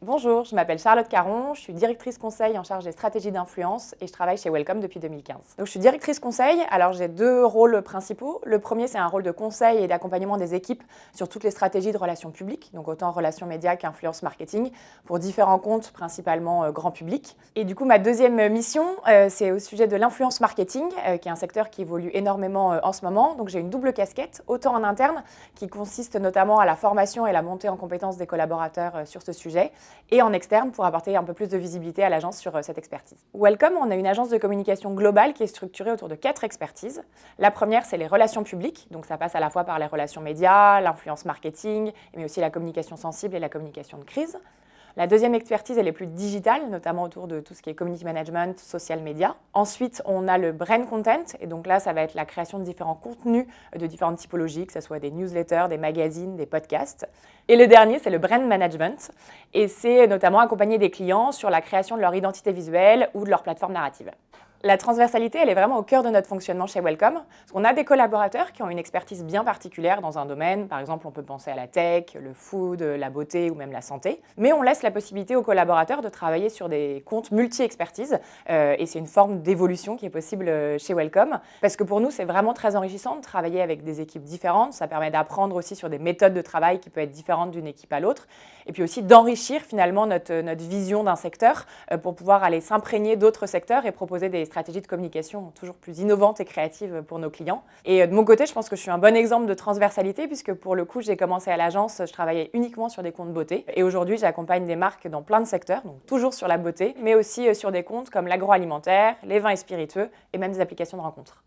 Bonjour, je m'appelle Charlotte Caron, je suis directrice conseil en charge des stratégies d'influence et je travaille chez Welcome depuis 2015. Donc je suis directrice conseil, alors j'ai deux rôles principaux. Le premier, c'est un rôle de conseil et d'accompagnement des équipes sur toutes les stratégies de relations publiques, donc autant relations médias qu'influence marketing, pour différents comptes, principalement grand public. Et du coup, ma deuxième mission, c'est au sujet de l'influence marketing, qui est un secteur qui évolue énormément en ce moment. Donc j'ai une double casquette, autant en interne, qui consiste notamment à la formation et la montée en compétences des collaborateurs sur ce sujet, et en externe pour apporter un peu plus de visibilité à l'agence sur cette expertise. Welcome, on a une agence de communication globale qui est structurée autour de 4 expertises. La première, c'est les relations publiques, donc ça passe à la fois par les relations médias, l'influence marketing, mais aussi la communication sensible et la communication de crise. La deuxième expertise, elle est plus digitale, notamment autour de tout ce qui est community management, social media. Ensuite, on a le brand content, et donc là, ça va être la création de différents contenus de différentes typologies, que ce soit des newsletters, des magazines, des podcasts. Et le dernier, c'est le brand management, et c'est notamment accompagner des clients sur la création de leur identité visuelle ou de leur plateforme narrative. La transversalité, elle est vraiment au cœur de notre fonctionnement chez Welcome, parce qu'on a des collaborateurs qui ont une expertise bien particulière dans un domaine. Par exemple, on peut penser à la tech, le food, la beauté ou même la santé. Mais on laisse la possibilité aux collaborateurs de travailler sur des comptes multi-expertise, et c'est une forme d'évolution qui est possible chez Welcome, parce que pour nous, c'est vraiment très enrichissant de travailler avec des équipes différentes. Ça permet d'apprendre aussi sur des méthodes de travail qui peuvent être différentes d'une équipe à l'autre, et puis aussi d'enrichir finalement notre vision d'un secteur pour pouvoir aller s'imprégner d'autres secteurs et proposer des stratégies de communication toujours plus innovantes et créatives pour nos clients. Et de mon côté, je pense que je suis un bon exemple de transversalité puisque pour le coup, j'ai commencé à l'agence, je travaillais uniquement sur des comptes beauté. Et aujourd'hui, j'accompagne des marques dans plein de secteurs, donc toujours sur la beauté, mais aussi sur des comptes comme l'agroalimentaire, les vins et spiritueux et même des applications de rencontres.